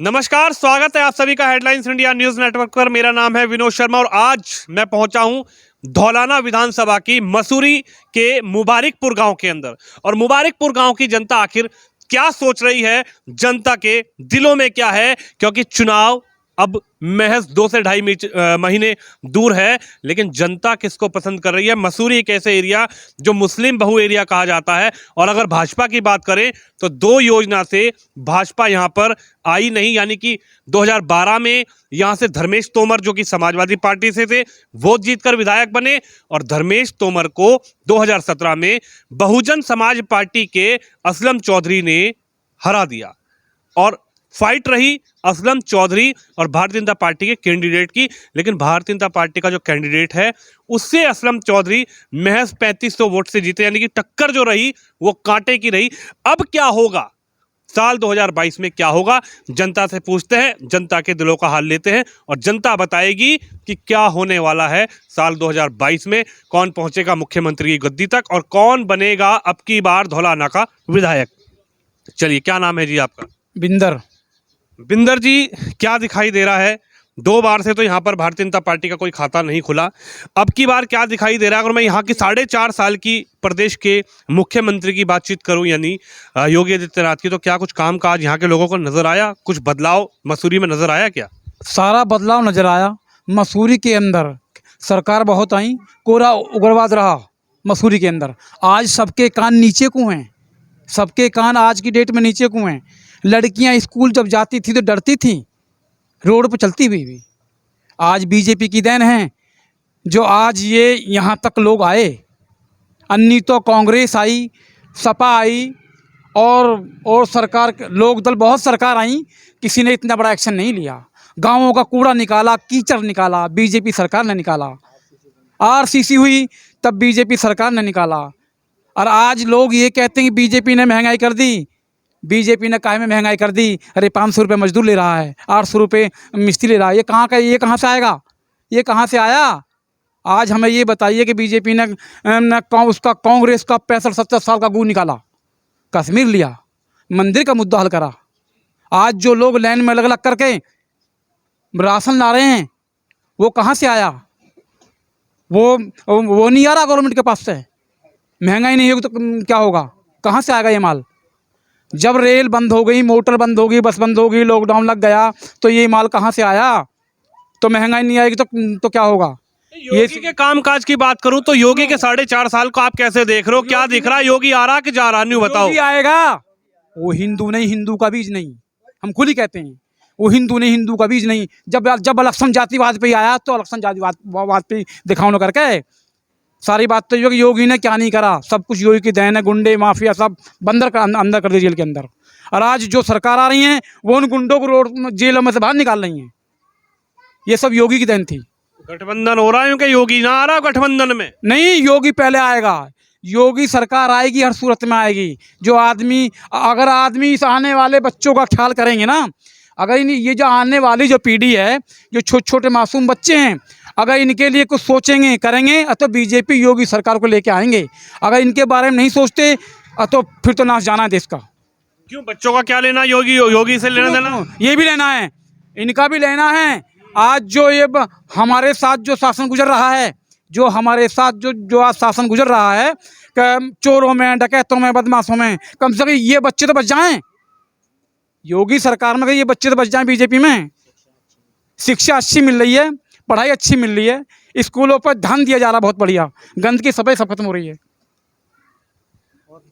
नमस्कार, स्वागत है आप सभी का हेडलाइंस इंडिया न्यूज नेटवर्क पर। मेरा नाम है विनोद शर्मा और आज मैं पहुंचा हूं धौलाना विधानसभा की मसूरी के मुबारकपुर गांव के अंदर। और मुबारकपुर गांव की जनता आखिर क्या सोच रही है, जनता के दिलों में क्या है, क्योंकि चुनाव अब महज 2 से ढाई महीने दूर है, लेकिन जनता किसको पसंद कर रही है। मसूरी एक ऐसे एरिया जो मुस्लिम बहु एरिया कहा जाता है। और अगर भाजपा की बात करें तो 2 योजना से भाजपा यहां पर आई नहीं, यानी कि 2012 में यहां से धर्मेश तोमर जो कि समाजवादी पार्टी से थे, वोट जीतकर विधायक बने। और धर्मेश तोमर को 2017 में बहुजन समाज पार्टी के असलम चौधरी ने हरा दिया। और फाइट रही असलम चौधरी और भारतीय जनता पार्टी के कैंडिडेट की, लेकिन भारतीय जनता पार्टी का जो कैंडिडेट है उससे असलम चौधरी महज 3500 वोट से जीते, यानी कि टक्कर जो रही वो कांटे की रही। अब क्या होगा, साल 2022 में क्या होगा, जनता से पूछते हैं, जनता के दिलों का हाल लेते हैं और जनता बताएगी कि क्या होने वाला है साल 2022 में। कौन पहुंचेगा मुख्यमंत्री की गद्दी तक और कौन बनेगा अब की बार धौलाना का विधायक। चलिए, क्या नाम है जी आपका? बिंदर। बिंदर जी, क्या दिखाई दे रहा है? 2 बार से तो यहाँ पर भारतीय जनता पार्टी का कोई खाता नहीं खुला, अब की बार क्या दिखाई दे रहा है? अगर मैं यहाँ की 4.5 साल की प्रदेश के मुख्यमंत्री की बातचीत करूँ, यानी योगी आदित्यनाथ की, तो क्या कुछ काम काज यहाँ के लोगों को नजर आया? कुछ बदलाव मसूरी में नजर आया क्या? सारा बदलाव नजर आया। मसूरी के अंदर सरकार बहुत आई, कोरा उग्रवाद रहा मसूरी के अंदर। आज सबके कान नीचे को हैं, सबके कान आज की डेट में नीचे को हैं। लड़कियां स्कूल जब जाती थी तो डरती थी, रोड पर चलती हुई भी। आज बीजेपी की देन है जो आज ये यहाँ तक लोग आए। अन्नी तो कांग्रेस आई, सपा आई और सरकार, लोक दल, बहुत सरकार आई, किसी ने इतना बड़ा एक्शन नहीं लिया। गांवों का कूड़ा निकाला, कीचड़ निकाला, बीजेपी सरकार ने निकाला। आरसीसी हुई तब बीजेपी सरकार ने निकाला। और आज लोग ये कहते हैं कि बीजेपी ने महंगाई कर दी। बीजेपी ने काहे में महंगाई कर दी? अरे 500 रुपये मजदूर ले रहा है, 800 रुपये मिस्त्री ले रहा है। ये कहाँ का, ये कहाँ से आएगा? ये कहाँ से आया? आज हमें ये बताइए कि बीजेपी ने उसका कांग्रेस का 65-70 साल का गू निकाला, कश्मीर लिया, मंदिर का मुद्दा हल करा। आज जो लोग लाइन में अलग अलग करके राशन ला रहे हैं, वो कहाँ से आया? वो नहीं आ रहा गवर्नमेंट के पास से। महंगाई नहीं होगी तो क्या होगा? कहाँ से आएगा ये माल? जब रेल बंद हो गई, मोटर बंद हो गई, बस बंद हो गई, लॉकडाउन लग गया, तो ये माल कहाँ से आया? तो महंगाई नहीं आएगी तो क्या होगा? योगी के कामकाज की बात करूं तो योगी के 4.5 साल को आप कैसे देख रहे हो? क्या दिख रहा है? योगी आ रहा कि जा रहा? न्यू बताओ। योगी आएगा, वो हिंदू नहीं, हिंदू का बीज नहीं, हम खुद ही कहते हैं। वो हिंदू नहीं, हिंदू का बीज नहीं। जब इलेक्शन जातिवाद पे आया तो इलेक्शन जातिवाद पे दिखावना करके सारी बात तो योगी ने क्या नहीं करा। सब कुछ योगी की देन है। गुंडे माफिया सब अंदर कर दिए जेल के अंदर। और आज जो सरकार आ रही है वो उन गुंडों को रोड जेलों में से बाहर निकाल रही हैं। ये सब योगी की देन थी। गठबंधन हो रहा है क्योंकि योगी ना आ रहा गठबंधन में? नहीं, योगी पहले आएगा। योगी सरकार आएगी, हर सूरत में आएगी। जो आदमी, अगर आदमी इस आने वाले बच्चों का ख्याल करेंगे ना, अगर ये जो आने वाली जो पीढ़ी है, जो छोटे छोटे मासूम बच्चे हैं, अगर इनके लिए कुछ सोचेंगे करेंगे तो बीजेपी योगी सरकार को लेके आएंगे। अगर इनके बारे में नहीं सोचते तो फिर तो नाश जाना है देश का। क्यों? बच्चों का क्या लेना? योगी से लेना देना? ये भी लेना है, इनका भी लेना है। आज जो ये हमारे साथ जो शासन गुजर रहा है, जो हमारे साथ जो आज शासन गुजर रहा है, चोरों में, डकैतों में, बदमाशों में, कम से कम ये बच्चे तो बच जाएं। योगी सरकार में ये बच्चे तो बच जाएं। बीजेपी में शिक्षा अच्छी मिल रही है, पढ़ाई अच्छी मिल रही है, स्कूलों पर ध्यान दिया जा रहा है, बहुत बढ़िया। गंदगी सफाई सब खत्म हो रही है।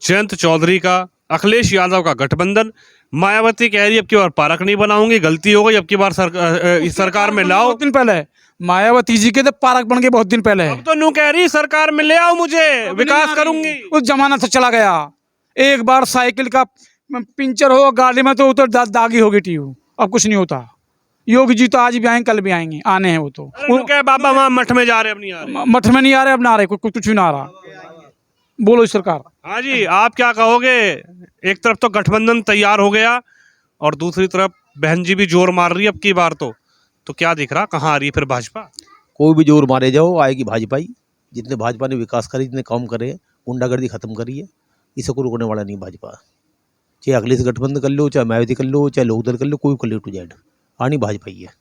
जयंत चौधरी का, अखिलेश यादव का गठबंधन। मायावती कह रही अब की बार पार्क नहीं बनाऊंगी, गलती हो गई, अब की बार इस सरकार में लाओ। बहुत दिन पहले मायावती जी के तो पार्क बन गए, बहुत दिन पहले। अब तो न्यू कह रही सरकार में ले आओ मुझे, विकास करूंगी। उस जमाना से चला गया। एक बार साइकिल का पंचर हो गाड़ी में तो दागी हो गई ट्यूब, अब कुछ नहीं होता। योगी जी तो आज भी आएंगे, कल भी आएंगे, आने हैं वो तो। बाबा वहाँ मठ में जा रहे, अब नहीं आ रहे। मठ में नहीं आ रहे, अब ना आ रहे, कुछ भी ना आ रहा। बोलो सरकार। हाँ जी, आप क्या कहोगे? एक तरफ तो गठबंधन तैयार हो गया और दूसरी तरफ बहन जी भी जोर मार रही है अब की बार तो क्या दिख रहा? कहाँ आ रही है फिर भाजपा? कोई भी जोर मारे जाओ, आएगी भाजपा ही। जितने भाजपा ने विकास करी, जितने काम करे, गुंडागर्दी खत्म करी है, इसे को रुकने वाला नहीं भाजपा। चाहे अखिलेश गठबंधन कर लो, चाहे मायावती कर लो, चाहे लोकदल कर लो, कोई कर लो टू जेड, आनी भाजपा ही है।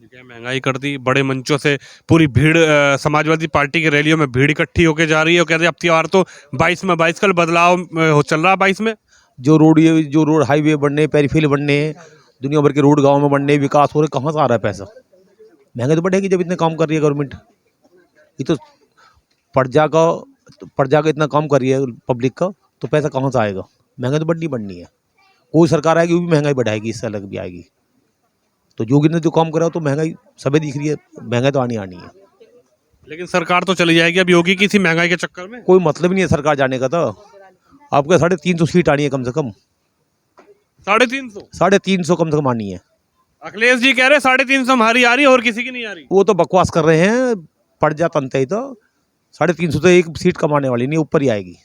क्या महंगाई कर दी, बड़े मंचों से पूरी भीड़ समाजवादी पार्टी की रैलियों में भीड़ इकट्ठी होकर जा रही है और कहते हैं अब की बार तो 22 में 22 कल बदलाव चल रहा है 22 में। जो रोड हाईवे बनने, पेरीफेरी बनने, दुनिया भर के रोड गाँव में बनने, विकास हो रहे, कहाँ से आ रहा है पैसा? महंगाई तो बढ़ेगी जब इतने काम कर रही है गवर्नमेंट। ये तो प्रजा का इतना काम कर रही है पब्लिक का, तो पैसा कहाँ से आएगा? महंगाई तो बढ़नी है। कोई सरकार आएगी वो भी महंगाई बढ़ाएगी, इससे अलग भी आएगी। तो योगी ने जो काम करा तो महंगाई सभी दिख रही है, महंगाई तो आनी है। लेकिन सरकार तो चली जाएगी अब योगी की इसी महंगाई के चक्कर में। कोई मतलब ही नहीं है सरकार जाने का। तो आपको 350 सीट आनी है कम से कम, 350। 350 कम से कम आनी है। अखिलेश जी कह रहे 350 हमारी आ रही है और किसी की नहीं आ रही। वो तो बकवास कर रहे हैं, प्रजातंत्र ही तो 350 तो एक सीट कमाने वाली नहीं, ऊपर ही आएगी।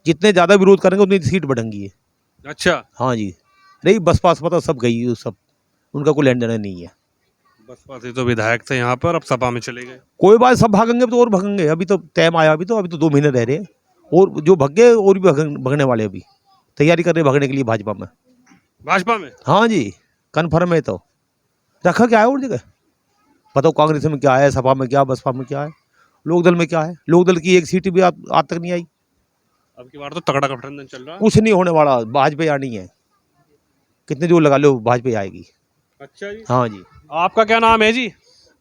जितने ज़्यादा विरोध करेंगे उतनी सीट बढ़ेंगी। अच्छा, हाँ जी, नहीं बसपा तो सब गई, वो सब उनका कोई लेन देन नहीं है। बसपा से तो विधायक थे यहाँ पर, अब सपा में चले गए। कोई बात, सब भागेंगे तो और भागेंगे। अभी तो टाइम आया, अभी तो 2 महीने रह रहे हैं, और जो भाग गए और भी भगने वाले अभी तैयारी कर रहे हैं भागने के लिए भाजपा में। भाजपा में? हाँ जी, कन्फर्म है। तो रखा क्या है और जगह? बताओ, कांग्रेस में क्या है, सपा में क्या, बसपा में क्या है, लोकदल में क्या है? लोकदल की एक सीट भी आज तक नहीं आई। अब की बार तो तगड़ा गठबंधन चल रहा है। कुछ नहीं होने वाला, भाजपा आनी है। कितने जोर लगा लो, भाजपा आएगी। अच्छा जी। हाँ जी। आपका क्या नाम है जी?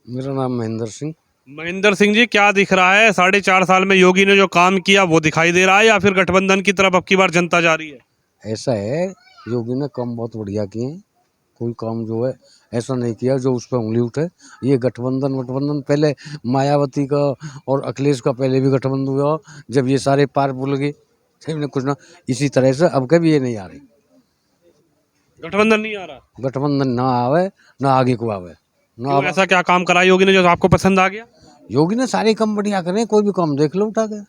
मेरा नाम महेंद्र सिंह। महेंद्र सिंह जी, क्या दिख रहा है 4.5 साल में योगी ने जो काम किया वो दिखाई दे रहा है, या फिर गठबंधन की तरफ अब की बार जनता जा रही है? ऐसा है, योगी ने काम बहुत बढ़िया किए हैं। कोई काम जो है ऐसा नहीं किया जो उस पर उंगली उठे। ये गठबंधन पहले मायावती का और अखिलेश का पहले भी गठबंधन हुआ, जब ये सारे पार भूल गए कुछ ना, इसी तरह से अब कभी ये नहीं आ रही। गठबंधन नहीं आ रहा? गठबंधन ना आवे, ना आगे को आवे ना। क्यों, ऐसा क्या काम करा योगी ने जो आपको पसंद आ गया? योगी ने सारे काम बढ़िया करे, कोई भी काम देख लो उठा के,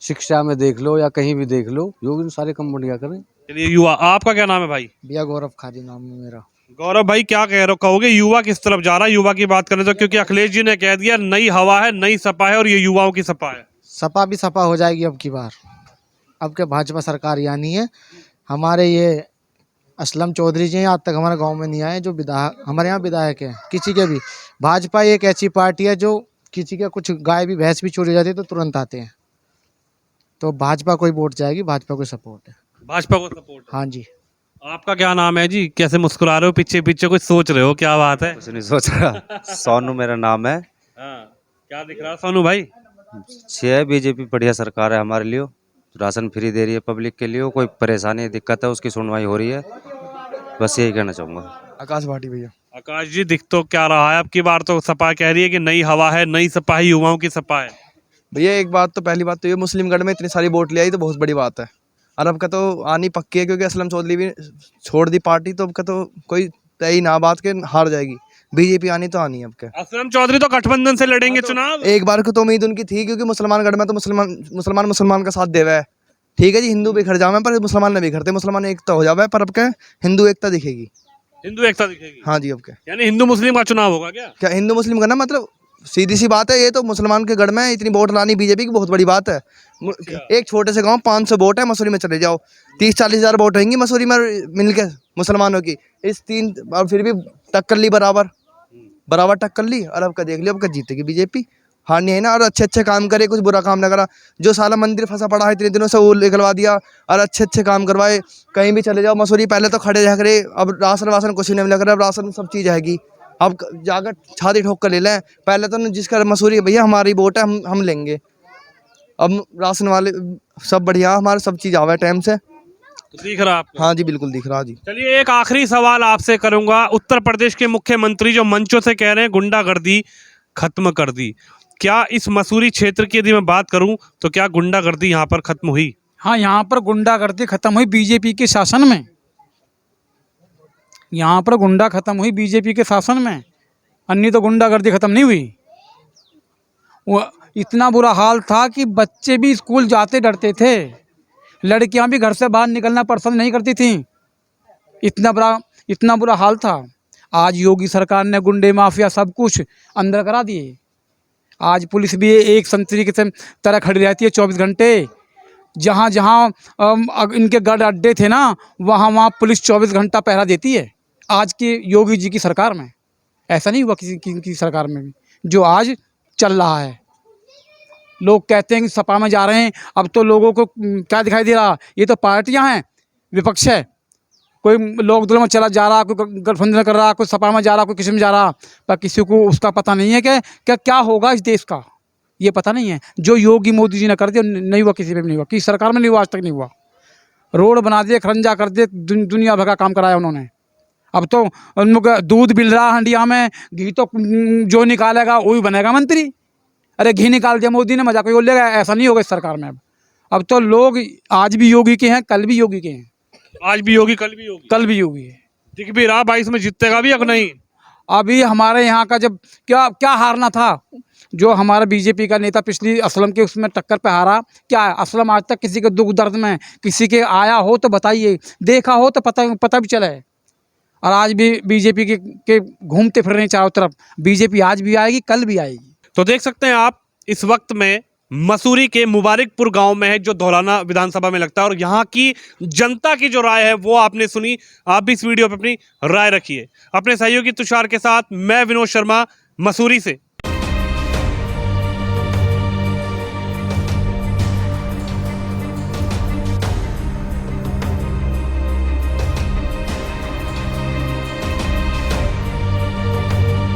शिक्षा में देख लो या कहीं भी देख लो, योगी ने सारे काम बढ़िया करे। चलिए, युवा, आपका क्या नाम है भाई? भैया गौरव खादी नाम है मेरा। गौरव भाई, क्या कहोगे, युवा किस तरफ जा रहा है? युवा की बात करें तो, क्योंकि अखिलेश जी ने कह दिया नई हवा है, नई सपा है और ये युवाओं की सपा है। सपा भी सपा हो जाएगी अब की बार। अब के भाजपा सरकार यानी है। हमारे ये असलम चौधरी जी आज तक हमारे गांव में नहीं आए, जो विधायक हमारे यहाँ विधायक हैं किसी के भी। भाजपा एक ऐसी पार्टी है जो किसी के कुछ गाय भी भैंस भी चोरी जाती है तो तुरंत आते हैं। तो भाजपा को ही वोट जाएगी, भाजपा को सपोर्ट है। भाजपा को सपोर्ट? हाँ जी। आपका क्या नाम है जी? कैसे मुस्कुरा रहे हो, पीछे पीछे कुछ सोच रहे हो, क्या बात है? कुछ नहीं सोच रहा। सोनू मेरा नाम है। हाँ, क्या दिख रहा है सोनू भाई? बीजेपी बढ़िया सरकार है हमारे लिए, राशन फ्री दे रही है पब्लिक के लिए, कोई परेशानी दिक्कत है उसकी सुनवाई हो रही है, बस यही कहना चाहूँगा। आकाश भाटी भैया। आकाश जी, दिख तो क्या रहा है, अब की बार तो सपा कह रही है कि नई हवा है, नई सपा है, युवाओं की सपा है। भैया एक बात तो, पहली बात तो ये मुस्लिम गढ़ में इतनी सारी वोट ले आई तो बहुत बड़ी बात है। और अब का तो आनी पक्की है, क्योंकि असलम चौधरी भी छोड़ दी पार्टी, तो अब का तो कोई तय ना बात के हार जाएगी। बीजेपी आनी तो आनी है अब के। असलम चौधरी तो गठबंधन से लड़ेंगे चुनाव। एक बार को तो उम्मीद उनकी थी, क्योंकि मुसलमान गढ़ में तो मुसलमान का साथ देवा है। ठीक है जी, हिंदू बिखर जावे पर मुसलमान नहीं बिखरते, मुसलमान एकता हो जावे, पर अब के हिंदू एकता दिखेगी। हिंदू एकता दिखेगी? हाँ जी। अब के यानी हिंदू मुस्लिम का चुनाव होगा क्या? क्या हिंदू मुस्लिम करना मतलब सीधी सी बात है। ये तो मुसलमान के गढ़ में इतनी वोट लानी बीजेपी की बहुत बड़ी बात है। एक छोटे से गांव 500 वोट है, मसूरी में चले जाओ 30-40 हज़ार वोट होंगी मसूरी में मिलके मुसलमानों की। इस 3 और फिर भी टक्कर ली, बराबर टक्कर ली। और अब का देख लियो, अब का जीतेगी बीजेपी, हारनी है ना। और अच्छे अच्छे काम करे, कुछ बुरा काम ना करा। जो साला मंदिर फंसा पड़ा है इतने दिनों से वो निकलवा दिया, और अच्छे अच्छे काम करवाए। कहीं भी चले जाओ मसूरी, पहले तो खड़े रह करे, अब राशन वासन कुछ नहीं मिला करे, अब राशन सब चीज़ आएगी। अब जाकर छाती ठोक कर ले लें। पहले तो जिसका मसूरी भैया हमारी वोट है, हम लेंगे। अब राशन वाले सब बढ़िया, हमारे सब चीज़ आवा है टाइम से। तो दिख रहा आपको? हाँ जी, बिल्कुल दिख रहा जी। चलिए, एक आखिरी सवाल आपसे करूंगा। उत्तर प्रदेश के मुख्यमंत्री जो मंचों से कह रहे हैं गुंडागर्दी खत्म कर दी, क्या इस मसूरी क्षेत्र की यदि मैं बात करूं तो क्या गुंडागर्दी यहाँ पर खत्म हुई? हाँ, यहाँ पर गुंडागर्दी खत्म हुई बीजेपी के शासन में। यहाँ पर गुंडा खत्म हुई बीजेपी के शासन में, अन्य तो गुंडागर्दी खत्म नहीं हुई। वो इतना बुरा हाल था कि बच्चे भी स्कूल जाते डरते थे, लड़कियां भी घर से बाहर निकलना पसंद नहीं करती थीं। इतना बुरा हाल था। आज योगी सरकार ने गुंडे माफिया सब कुछ अंदर करा दिए। आज पुलिस भी एक संतरी की तरह खड़ी रहती है 24 घंटे। जहाँ जहाँ इनके गढ़ अड्डे थे ना, वहाँ वहाँ पुलिस 24 घंटा पहरा देती है आज के योगी जी की सरकार में। ऐसा नहीं हुआ किसी की सरकार में भी जो आज चल रहा है। लोग कहते हैं कि सपा में जा रहे हैं, अब तो लोगों को क्या दिखाई दे रहा, ये तो पार्टियां हैं, विपक्ष है। कोई लोक दल में चला जा रहा, कोई गठबंधन कर रहा, कोई सपा में जा रहा, कोई किसी में जा रहा, पर किसी को उसका पता नहीं है कि क्या होगा इस देश का, ये पता नहीं है। जो योगी मोदी जी ने कर दिया नहीं हुआ, किसी पे भी नहीं हुआ, किसी सरकार में नहीं हुआ, आज तक नहीं हुआ। रोड बना दिए, खरंजा कर दिए, दुनिया भर का काम कराया उन्होंने। अब तो उन लोग दूध मिल रहा हंडिया में, घी तो जो निकालेगा वही बनेगा मंत्री। अरे घी निकाल दिया मोदी ने, मजाक कोई बोलेगा, ऐसा नहीं होगा इस सरकार में। अब तो लोग आज भी योगी के हैं, कल भी योगी के हैं, आज भी योगी, कल भी योगी, कल भी योगी है। दिख भी रहा 22 में जीतेगा भी अब नहीं। अभी हमारे यहाँ का जब क्या क्या हारना था, जो हमारा बीजेपी का नेता पिछली असलम के उसमें टक्कर पे हारा, क्या है असलम आज तक किसी के दुख दर्द में किसी के आया हो तो बताइए, देखा हो तो पता भी चले। और आज भी बीजेपी के घूमते फिर रहे हैं चारों तरफ। बीजेपी आज भी आएगी, कल भी आएगी। तो देख सकते हैं आप, इस वक्त में मसूरी के मुबारकपुर गांव में है, जो धौलाना विधानसभा में लगता है, और यहाँ की जनता की जो राय है वो आपने सुनी। आप भी इस वीडियो पे अपनी राय रखिए। अपने सहयोगी तुषार के साथ मैं विनोद शर्मा, मसूरी से।